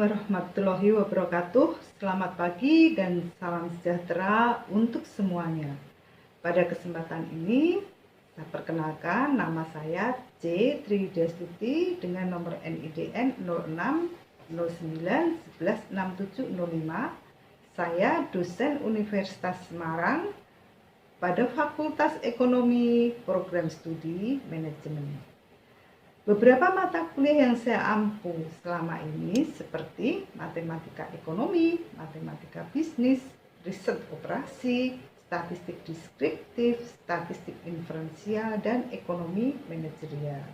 warahmatullahi wabarakatuh. Selamat pagi dan salam sejahtera untuk semuanya. Pada kesempatan ini, saya perkenalkan nama saya C. Tridestuti dengan nomor NIDN 06 09 11 6705. Saya dosen Universitas Semarang pada Fakultas Ekonomi Program Studi Manajemen. Beberapa mata kuliah yang saya ampu selama ini seperti matematika ekonomi, matematika bisnis, riset operasi, statistik deskriptif, statistik inferensial, dan ekonomi manajerial.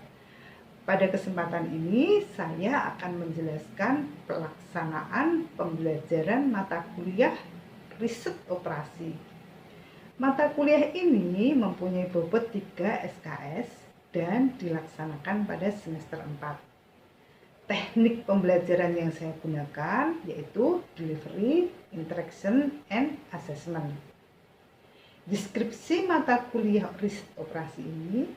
Pada kesempatan ini saya akan menjelaskan pelaksanaan pembelajaran mata kuliah riset operasi. Mata kuliah ini mempunyai bobot 3 SKS dan dilaksanakan pada semester 4. Teknik pembelajaran yang saya gunakan yaitu delivery, interaction, and assessment. Deskripsi mata kuliah riset operasi ini,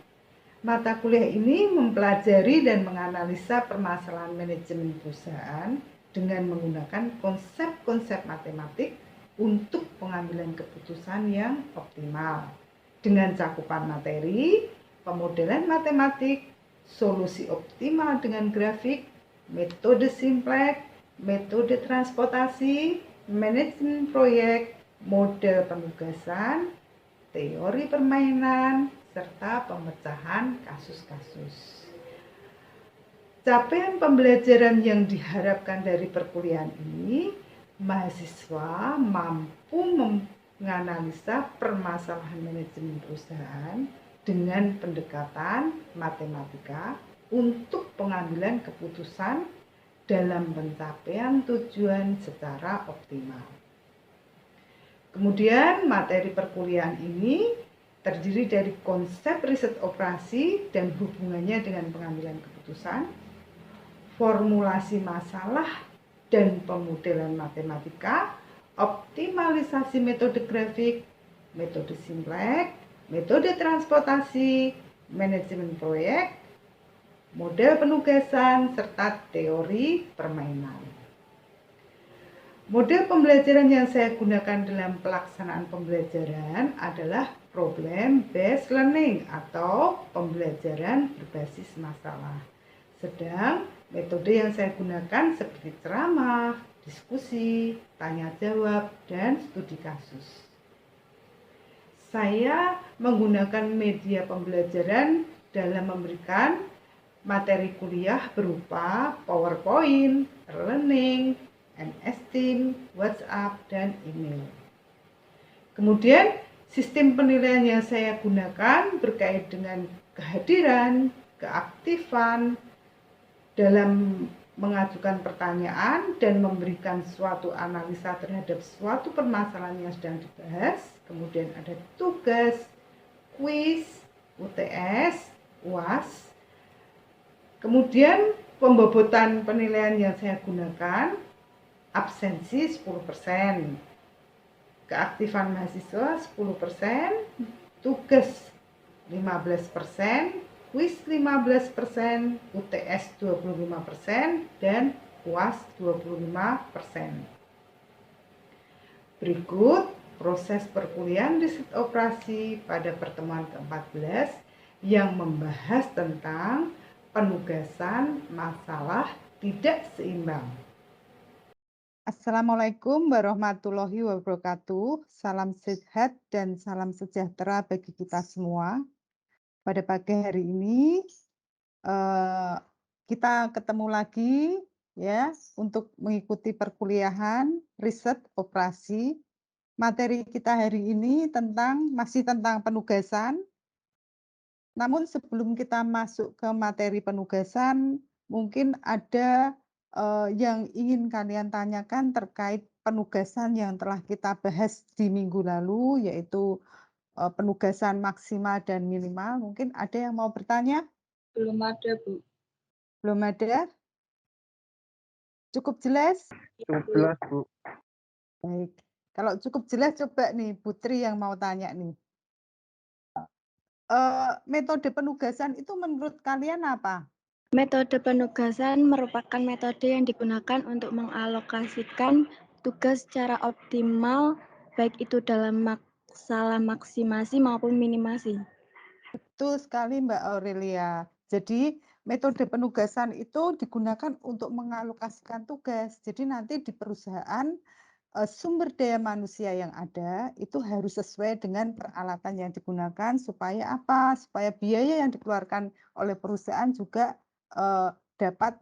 mata kuliah ini mempelajari dan menganalisa permasalahan manajemen perusahaan dengan menggunakan konsep-konsep matematik untuk pengambilan keputusan yang optimal dengan cakupan materi, pemodelan matematik, solusi optimal dengan grafik, metode simplex, metode transportasi, manajemen proyek, model penugasan, teori permainan, serta pemecahan kasus-kasus. Capaian pembelajaran yang diharapkan dari perkuliahan ini, mahasiswa mampu menganalisa permasalahan manajemen perusahaan dengan pendekatan matematika untuk pengambilan keputusan dalam pencapaian tujuan secara optimal. Kemudian materi perkuliahan ini terdiri dari konsep riset operasi dan hubungannya dengan pengambilan keputusan, formulasi masalah dan pemodelan matematika, optimalisasi metode grafik, metode simplex, metode transportasi, manajemen proyek, model penugasan, serta teori permainan. Model pembelajaran yang saya gunakan dalam pelaksanaan pembelajaran adalah problem-based learning atau pembelajaran berbasis masalah. Sedang metode yang saya gunakan seperti ceramah, diskusi, tanya jawab, dan studi kasus. Saya menggunakan media pembelajaran dalam memberikan materi kuliah berupa PowerPoint, e-learning, MS Teams, WhatsApp, dan email. Kemudian sistem penilaian yang saya gunakan berkait dengan kehadiran, keaktifan dalam mengajukan pertanyaan dan memberikan suatu analisa terhadap suatu permasalahan yang sedang dibahas. Kemudian ada tugas, kuis, UTS, UAS. Kemudian pembobotan penilaian yang saya gunakan, absensi 10%, keaktifan mahasiswa 10%, tugas 15%, kuis 15%, UTS 25%, dan UAS 25%. Berikut proses perkuliahan riset operasi pada pertemuan ke-14 yang membahas tentang penugasan masalah tidak seimbang. Assalamualaikum warahmatullahi wabarakatuh. Salam sehat dan salam sejahtera bagi kita semua. Pada pagi hari ini kita ketemu lagi ya untuk mengikuti perkuliahan riset operasi. Materi kita hari ini masih tentang penugasan. Namun sebelum kita masuk ke materi penugasan, mungkin ada yang ingin kalian tanyakan terkait penugasan yang telah kita bahas di minggu lalu, yaitu penugasan maksimal dan minimal. Mungkin ada yang mau bertanya? Belum ada, Bu. Belum ada? Cukup jelas? Cukup jelas, Bu. Baik. Kalau cukup jelas, coba nih Putri yang mau tanya nih. Metode penugasan itu menurut kalian apa? Metode penugasan merupakan metode yang digunakan untuk mengalokasikan tugas secara optimal, baik itu dalam masalah maksimasi maupun minimasi. Betul sekali Mbak Aurelia. Jadi metode penugasan itu digunakan untuk mengalokasikan tugas. Jadi nanti di perusahaan sumber daya manusia yang ada itu harus sesuai dengan peralatan yang digunakan supaya apa? Supaya biaya yang dikeluarkan oleh perusahaan juga dapat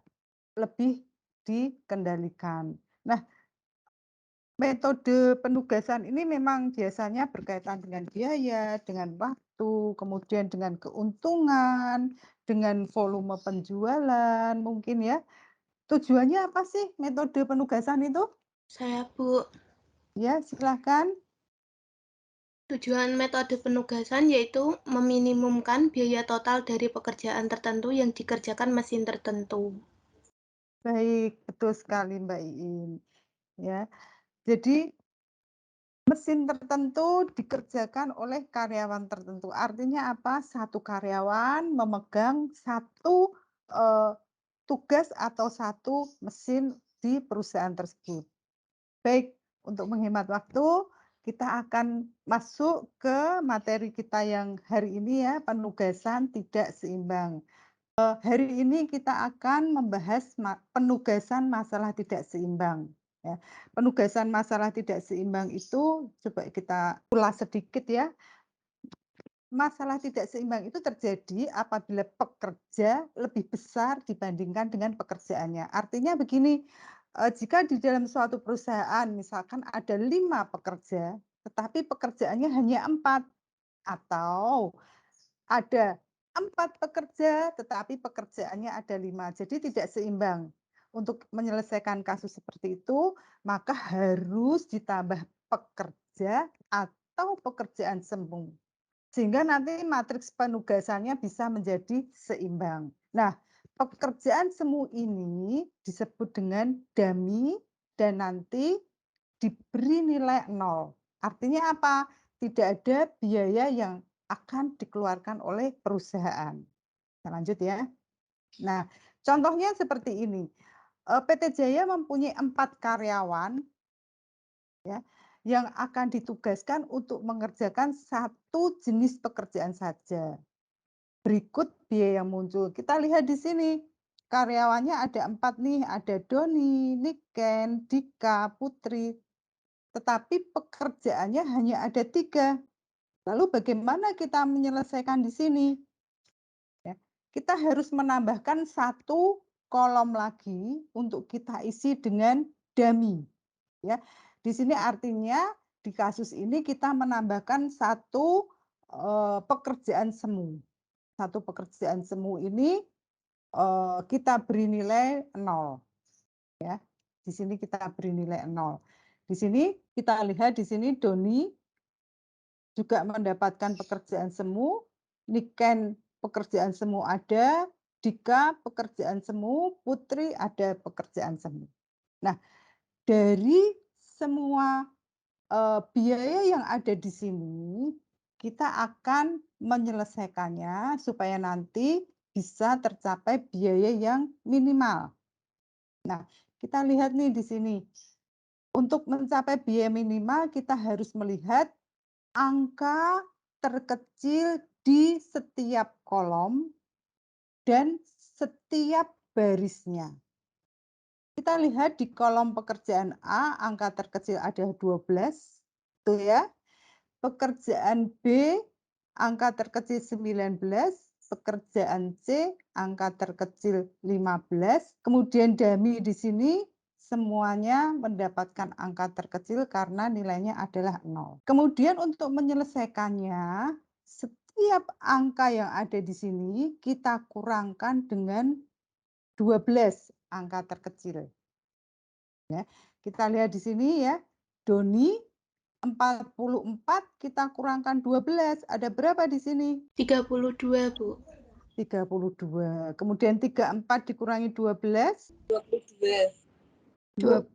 lebih dikendalikan. Nah, metode penugasan ini memang biasanya berkaitan dengan biaya, dengan waktu, kemudian dengan keuntungan, dengan volume penjualan mungkin ya. Tujuannya apa sih metode penugasan itu? Saya, Bu. Ya, silakan. Tujuan metode penugasan yaitu meminimumkan biaya total dari pekerjaan tertentu yang dikerjakan mesin tertentu. Baik, betul sekali Mbak Iin. Ya, jadi mesin tertentu dikerjakan oleh karyawan tertentu. Artinya apa? Satu karyawan memegang satu tugas atau satu mesin di perusahaan tersebut. Baik, untuk menghemat waktu, kita akan masuk ke materi kita yang hari ini ya, penugasan tidak seimbang. Hari ini kita akan membahas penugasan masalah tidak seimbang, ya. Penugasan masalah tidak seimbang itu coba kita ulas sedikit ya. Masalah tidak seimbang itu terjadi apabila pekerja lebih besar dibandingkan dengan pekerjaannya. Artinya begini, jika di dalam suatu perusahaan misalkan ada 5 pekerja, tetapi pekerjaannya hanya 4 atau ada 4 pekerja, tetapi pekerjaannya ada 5, jadi tidak seimbang. Untuk menyelesaikan kasus seperti itu, maka harus ditambah pekerja atau pekerjaan semu, sehingga nanti matriks penugasannya bisa menjadi seimbang. Nah, pekerjaan semu ini disebut dengan dummy dan nanti diberi nilai 0. Artinya apa? Tidak ada biaya yang akan dikeluarkan oleh perusahaan. Kita lanjut ya. Nah, contohnya seperti ini. PT Jaya mempunyai 4 karyawan ya, yang akan ditugaskan untuk mengerjakan satu jenis pekerjaan saja. Berikut biaya yang muncul. Kita lihat di sini. Karyawannya ada 4 nih, ada Doni, Niken, Dika, Putri. Tetapi pekerjaannya hanya ada 3. Lalu bagaimana kita menyelesaikan di sini? Ya, kita harus menambahkan satu kolom lagi untuk kita isi dengan dummy. Ya, di sini artinya di kasus ini kita menambahkan satu pekerjaan semu. Satu pekerjaan semu ini kita beri nilai 0 ya. Di sini kita beri nilai 0. Di sini kita lihat di sini Doni juga mendapatkan pekerjaan semu, Niken pekerjaan semu ada, Dika pekerjaan semu, Putri ada pekerjaan semu. Nah, dari semua biaya yang ada di sini, kita akan menyelesaikannya supaya nanti bisa tercapai biaya yang minimal. Nah, kita lihat nih di sini. Untuk mencapai biaya minimal kita harus melihat angka terkecil di setiap kolom dan setiap barisnya. Kita lihat di kolom pekerjaan A, angka terkecil ada 12, tuh ya. Pekerjaan B, angka terkecil 19, pekerjaan C, angka terkecil 15, kemudian dummy di sini semuanya mendapatkan angka terkecil karena nilainya adalah 0. Kemudian untuk menyelesaikannya, setiap angka yang ada di sini kita kurangkan dengan 12 angka terkecil. Ya, kita lihat di sini ya, Doni 44 kita kurangkan 12, ada berapa di sini? 32, Bu. 32. Kemudian 34 dikurangi 12? 22.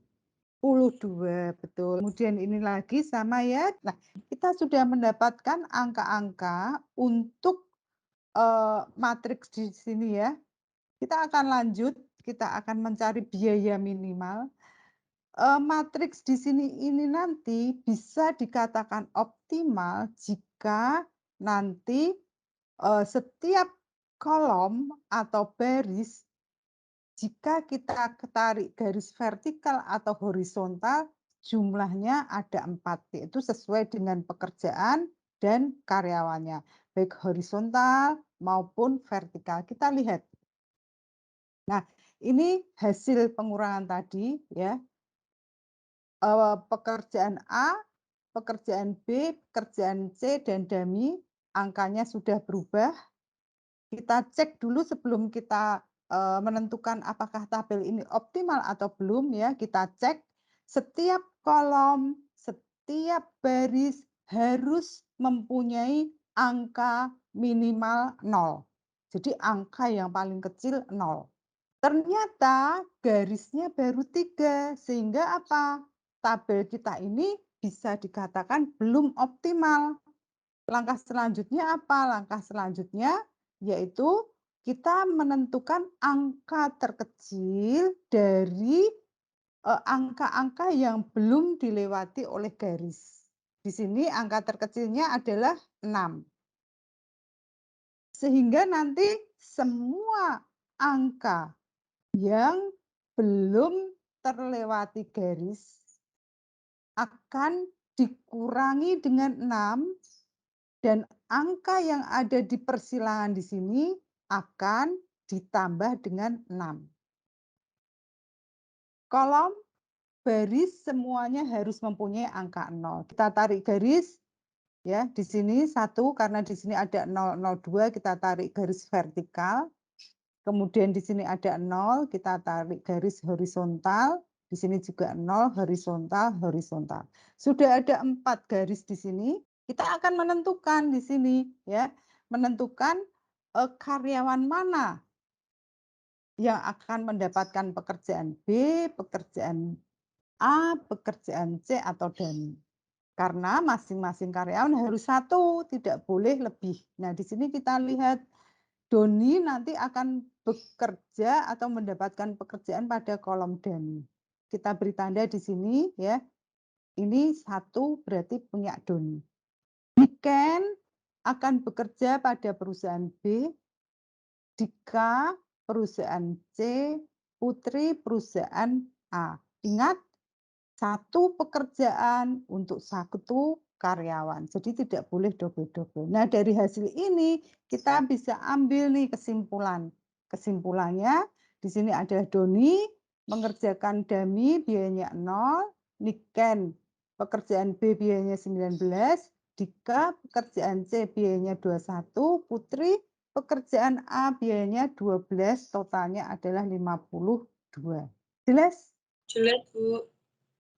22, betul. Kemudian ini lagi sama ya. Nah, kita sudah mendapatkan angka-angka untuk matriks di sini ya. Kita akan lanjut, kita akan mencari biaya minimal. Matriks di sini ini nanti bisa dikatakan optimal jika nanti, setiap kolom atau baris, jika kita tarik garis vertikal atau horizontal, jumlahnya ada 4, yaitu sesuai dengan pekerjaan dan karyawannya, baik horizontal maupun vertikal. Kita lihat. Nah, ini hasil pengurangan tadi ya. Pekerjaan A, pekerjaan B, pekerjaan C, dan dummy, angkanya sudah berubah. Kita cek dulu sebelum kita, menentukan apakah tabel ini optimal atau belum ya, kita cek setiap kolom, setiap baris harus mempunyai angka minimal 0. Jadi angka yang paling kecil 0. Ternyata garisnya baru 3, sehingga apa? Tabel kita ini bisa dikatakan belum optimal. Langkah selanjutnya apa? Langkah selanjutnya yaitu kita menentukan angka terkecil dari angka-angka yang belum dilewati oleh garis. Di sini angka terkecilnya adalah 6. Sehingga nanti semua angka yang belum terlewati garis akan dikurangi dengan 6 dan angka yang ada di persilangan di sini akan ditambah dengan 6. Kolom, baris semuanya harus mempunyai angka 0. Kita tarik garis ya, di sini 1 karena di sini ada 0, 0, 2 kita tarik garis vertikal. Kemudian di sini ada 0, kita tarik garis horizontal. Di sini juga 0, horizontal, horizontal. Sudah ada 4 garis di sini. Kita akan menentukan di sini ya, menentukan karyawan mana yang akan mendapatkan pekerjaan B, pekerjaan A, pekerjaan C atau dummy. Karena masing-masing karyawan harus 1, tidak boleh lebih. Nah, di sini kita lihat Doni nanti akan bekerja atau mendapatkan pekerjaan pada kolom dummy. Kita beri tanda di sini ya. Ini 1 berarti punya Doni. Niken akan bekerja pada perusahaan B. Dika perusahaan C, Putri perusahaan A. Ingat, 1 pekerjaan untuk 1 karyawan. Jadi tidak boleh double-double. Nah, dari hasil ini kita bisa ambil nih kesimpulan. Kesimpulannya di sini adalah Doni mengerjakan dummy biayanya 0, Niken pekerjaan B biayanya 19, Dika pekerjaan C biayanya 21, Putri pekerjaan A biayanya 12, totalnya adalah 52. Jelas? Jelas, Bu.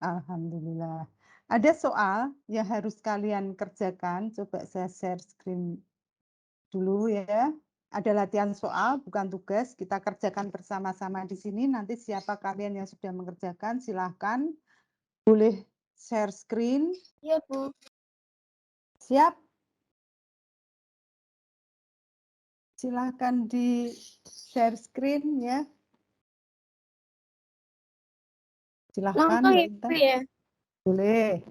Alhamdulillah. Ada soal yang harus kalian kerjakan. Coba saya share screen dulu ya. Ada latihan soal, bukan tugas. Kita kerjakan bersama-sama di sini. Nanti siapa kalian yang sudah mengerjakan, silahkan. Boleh share screen. Iya, Bu. Siap? Silahkan di share screen ya. Silahkan. Langsung ya, Bu ya. Boleh.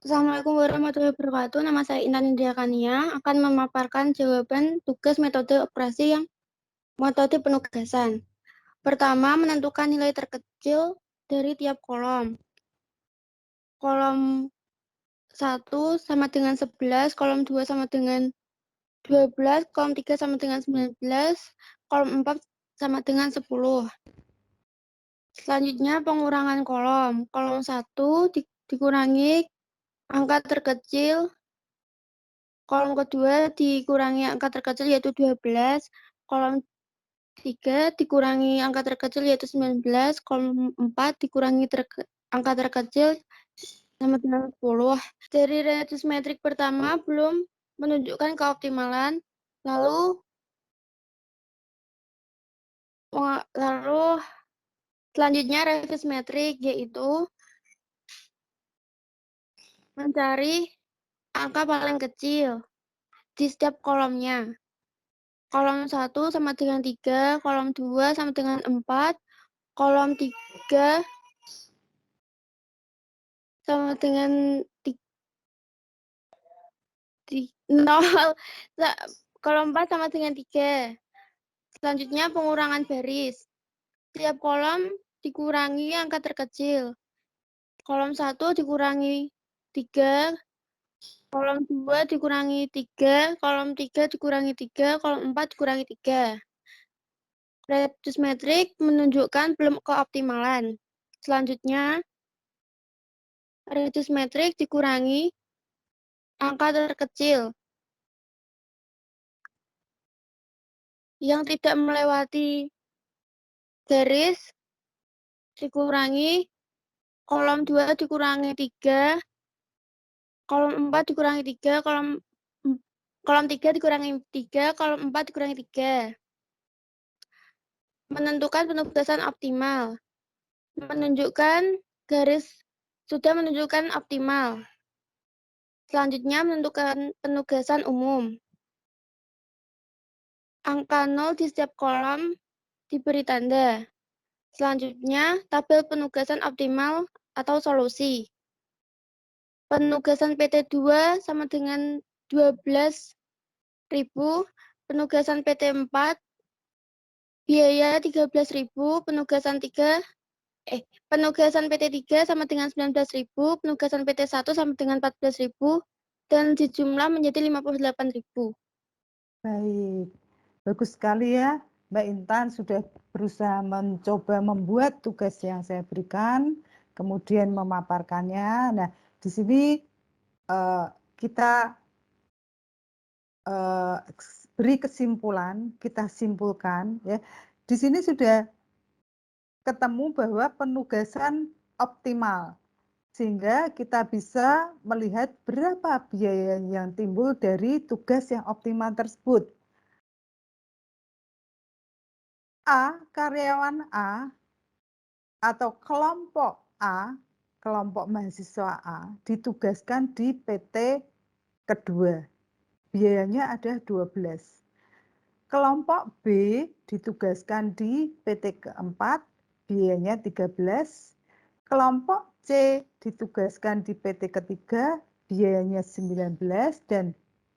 Assalamualaikum warahmatullahi wabarakatuh. Nama saya Intan Indria Kania akan memaparkan jawaban tugas metode operasi yang metode penugasan. Pertama, menentukan nilai terkecil dari tiap kolom. Kolom 1 sama dengan 11, kolom 2 sama dengan 12, kolom 3 sama dengan 19, kolom 4 sama dengan 10. Selanjutnya pengurangan kolom. Kolom 1 dikurangi angka terkecil, kolom kedua dikurangi angka terkecil yaitu 12, kolom 3 dikurangi angka terkecil yaitu 19, kolom 4 dikurangi angka terkecil sama dengan 10. Dari radius metrik pertama belum menunjukkan keoptimalan, lalu selanjutnya radius metrik yaitu mencari angka paling kecil di setiap kolomnya. kolom 1 sama dengan 3, kolom 2 sama dengan 4, kolom 3 sama dengan 0, kolom 4 sama dengan 3. Selanjutnya pengurangan baris. Setiap kolom dikurangi angka terkecil. Kolom 1 dikurangi 3, kolom 2 dikurangi 3, kolom 3 dikurangi 3, kolom 4 dikurangi 3. Reduce metrik menunjukkan belum keoptimalan. Selanjutnya, reduce metrik dikurangi angka terkecil yang tidak melewati garis dikurangi, kolom 2 dikurangi 3, kolom 4 dikurangi 3, kolom 3 dikurangi 3, kolom 4 dikurangi 3. Menentukan penugasan optimal. Menunjukkan garis sudah menunjukkan optimal. Selanjutnya menentukan penugasan umum. Angka 0 di setiap kolom diberi tanda. Selanjutnya, tabel penugasan optimal atau solusi. Penugasan PT2 sama dengan 12.000, penugasan PT4 biaya 13.000, penugasan PT3 sama dengan 19.000, penugasan PT1 sama dengan 14.000, dan dijumlah menjadi 58.000. Baik, bagus sekali ya Mbak Intan sudah berusaha mencoba membuat tugas yang saya berikan, kemudian memaparkannya. Nah, di sini kita beri kesimpulan, kita simpulkan ya. Di sini sudah ketemu bahwa penugasan optimal, sehingga kita bisa melihat berapa biaya yang timbul dari tugas yang optimal tersebut. A, karyawan A, atau kelompok A, kelompok mahasiswa A, ditugaskan di PT kedua. Biayanya ada 12. Kelompok B ditugaskan di PT keempat, biayanya 13. Kelompok C ditugaskan di PT ketiga, biayanya 19, dan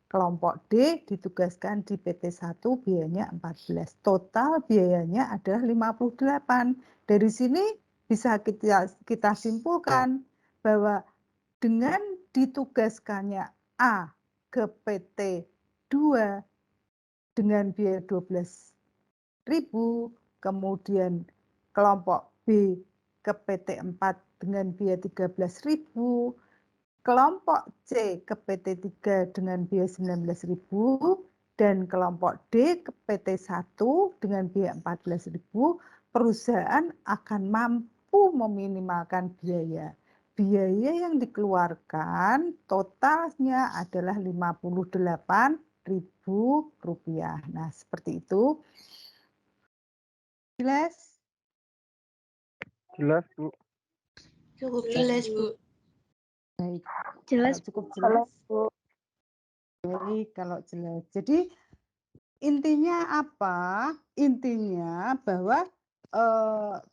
kelompok D ditugaskan di PT1, biayanya 14. Total biayanya adalah 58. Dari sini bisa kita simpulkan bahwa dengan ditugaskannya A ke PT 2 dengan biaya 12.000, kemudian kelompok B ke PT 4 dengan biaya 13.000, kelompok C ke PT 3 dengan biaya 19.000, dan kelompok D ke PT 1 dengan biaya 14.000, perusahaan akan mampu meminimalkan biaya. Biaya yang dikeluarkan totalnya adalah Rp58.000. Nah, seperti itu. Jelas? Jelas, Bu. Cukup jelas, Bu. Baik. Jelas, cukup jelas. Baik, kalau jelas. Jadi intinya apa? Intinya bahwa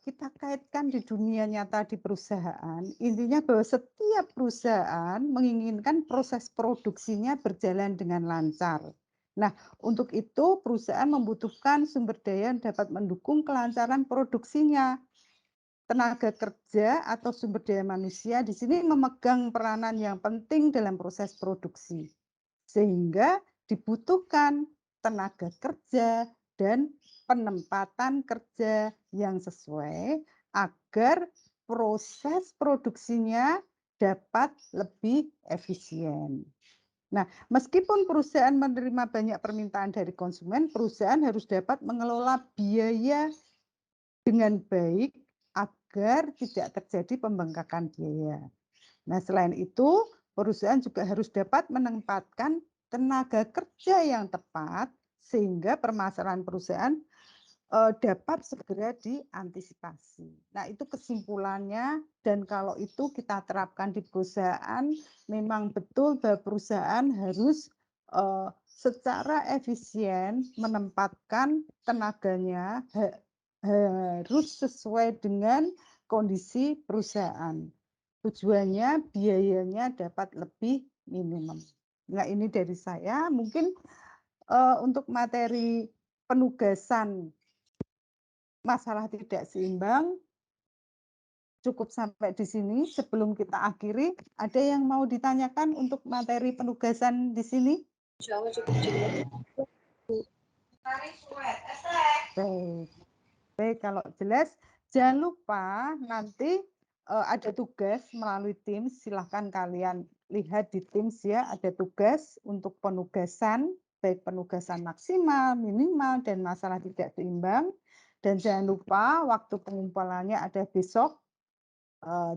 kita kaitkan di dunia nyata di perusahaan. Intinya bahwa setiap perusahaan menginginkan proses produksinya berjalan dengan lancar. Nah, untuk itu perusahaan membutuhkan sumber daya yang dapat mendukung kelancaran produksinya. Tenaga kerja atau sumber daya manusia di sini memegang peranan yang penting dalam proses produksi. Sehingga dibutuhkan tenaga kerja dan penempatan kerja yang sesuai agar proses produksinya dapat lebih efisien. Nah, meskipun perusahaan menerima banyak permintaan dari konsumen, perusahaan harus dapat mengelola biaya dengan baik agar tidak terjadi pembengkakan biaya. Nah, selain itu, perusahaan juga harus dapat menempatkan tenaga kerja yang tepat sehingga permasalahan perusahaan dapat segera diantisipasi. Nah, itu kesimpulannya, dan kalau itu kita terapkan di perusahaan, memang betul bahwa perusahaan harus secara efisien menempatkan tenaganya harus sesuai dengan kondisi perusahaan. Tujuannya biayanya dapat lebih minimum. Nah, ini dari saya. Mungkin untuk materi penugasan masalah tidak seimbang cukup sampai di sini. Sebelum kita akhiri, ada yang mau ditanyakan untuk materi penugasan di sini? Baik, kalau jelas, jangan lupa nanti ada tugas melalui Teams. Silahkan kalian lihat di Teams ya, ada tugas untuk penugasan, baik penugasan maksimal, minimal, dan masalah tidak seimbang. Dan jangan lupa waktu pengumpulannya ada besok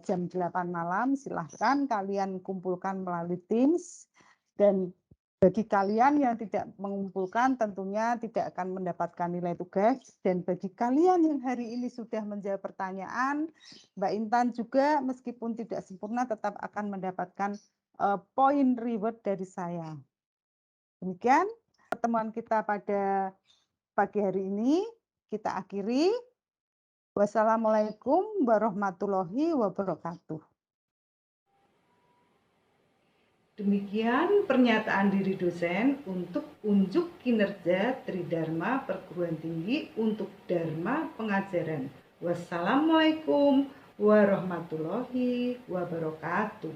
jam 8 malam. Silahkan kalian kumpulkan melalui Teams. Dan bagi kalian yang tidak mengumpulkan tentunya tidak akan mendapatkan nilai tugas. Dan bagi kalian yang hari ini sudah menjawab pertanyaan, Mbak Intan juga meskipun tidak sempurna tetap akan mendapatkan poin reward dari saya. Demikian pertemuan kita pada pagi hari ini. Kita akhiri. Wassalamualaikum warahmatullahi wabarakatuh. Demikian pernyataan diri dosen untuk unjuk kinerja Tridharma Perguruan Tinggi untuk Dharma Pengajaran. Wassalamualaikum warahmatullahi wabarakatuh.